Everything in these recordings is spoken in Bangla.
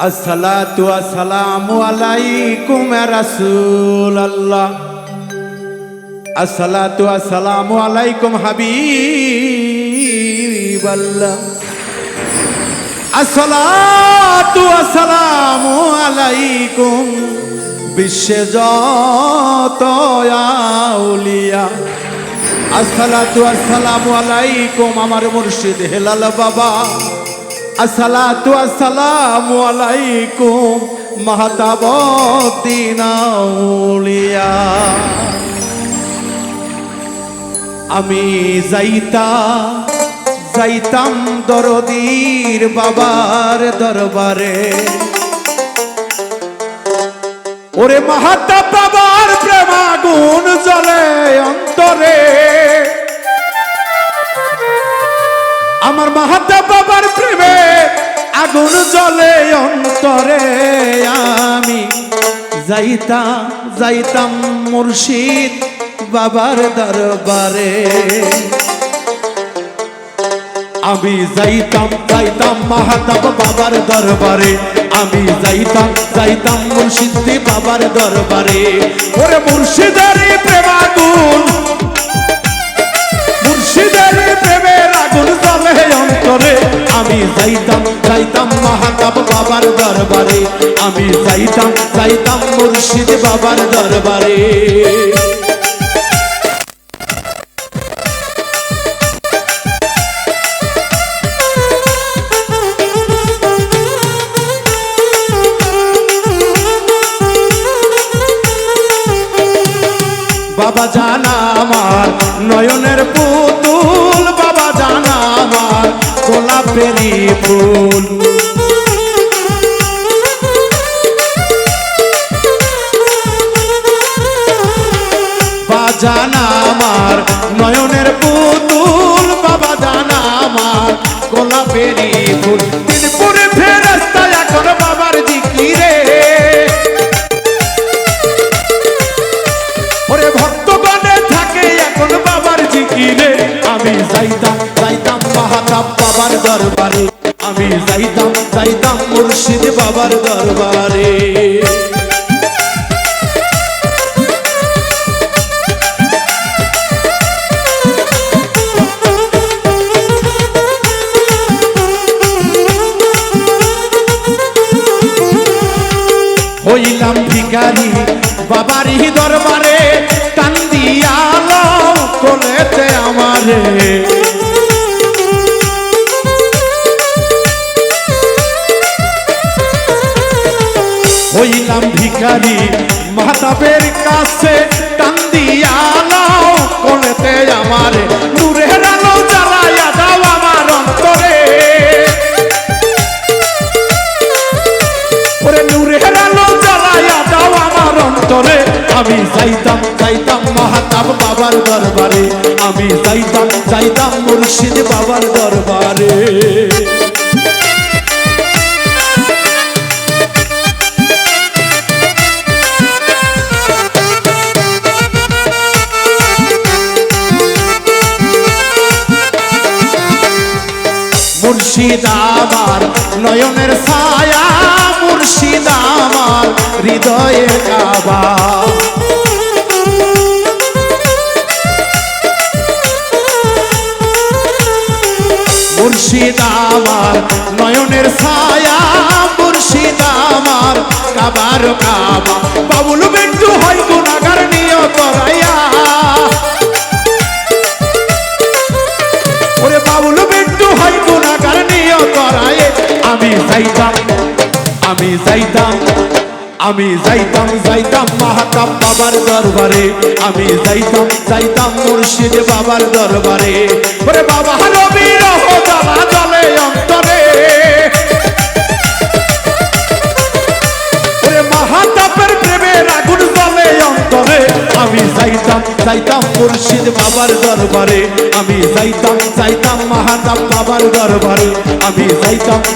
আসসালাতু আসসালামু আলাইকুম ইয়া রাসূলুল্লাহ। আসসালাতু আসসালামু আলাইকুম হাবিবাল্লাহ। আসসালাতু আসসালামু আলাইকুম বিশ্বে যত আউলিয়া। আসসালাতু আসসালামু আলাইকুম আমার মুর্শিদ হেলাল বাবা। আসসালাতু আসসালামু আলাইকুম মাহতাবুদ্দিন আউলিয়া। আমি যাইতাম দরদির বাবার দরবারে, ওরে মাহতাব বাবার প্রেমাগুন জ্বলে অন্তরে। আমার মাহতাব বাবার প্রেমে আগুন জ্বলে অন্তরে। আমি যাইতাম মুর্শিদ বাবার দরবারে। আমি যাইতাম মাহতাব বাবার দরবারে। আমি যাইতাম মুর্শিদ বাবার দরবারে। ওরে মুর্শিদের প্রেমাগুন, মুর্শিদের প্রেমের আগুন জ্বলে অন্তরে। আমি যাইতাম মাহতাব বাবার দরবারে। আমি যাইতাম মুর্শিদ বাবার দরবারে। বাবা জানা আমার নয়নের পুতুল, বাবা জানা আমার গোলাপেরই ফুল। বাবা জানা আমার নয়নের পুতুল, বাবা জানা আমার গোলাপেরই ফুল। দিন পরে ফেরেশতা এখন বাবার জিকিরে, ওরে ভক্তগণে থাকে এখন বাবার জিকিরে। আমি যাইতাম মাহতাব বাবার দরবারে। আমি যাইতাম মুর্শিদ বাবার দরবারে। হইলাম ভিখারি বাবারই দরবারে, টান দিয়া লও কোলেতে আমারে। হইলাম ভিখারি মাহতাবের কাছে, টান দিয়া লও কোলেতে আমারে। নূরের আলো জ্বালাইয়া দাও আমার অন্তরে, ওরে নূরের আলো জ্বালাইয়া দাও আমার অন্তরে। আমি যাইতাম মাহতাব বাবার দরবারে। আমি যাইতাম মুর্শিদ বাবার দরবারে। মুর্শিদ আমার নয়নের ছায়া, মুর্শিদ আমার হৃদয়ের কাবা। মুর্শিদ আমার নয়নের ছায়া, মুর্শিদ আমার কাবার কাবা। বাবুল বিট্টু হয় গুনাহগার নিয়ত রাইয়া, ওরে বাবুল বিট্টু হয় গুনাহগার নিয়ত রায়ে। আমি যাইতাম মাহতাব বাবার দরবারে। আমি যাইতাম মুর্শিদ বাবার দরবারে। ওরে বাবা নবীর জ্বালা জ্বলে অন্তরে, ওরে মাহতাবের প্রেমের আগুন জ্বলে অন্তরে। আমি যাইতাম মুর্শিদ বাবার দরবারে। আমি যাইতাম মাহতাব বাবার দরবারে। আমি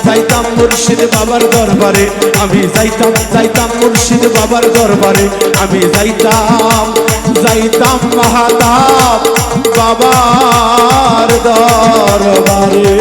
যাইতাম মুর্শিদ বাবার দরবারে। আমি যাইতাম মুর্শিদ বাবার দরবারে। আমি যাইতাম মাহতাব বাবার দরবারে।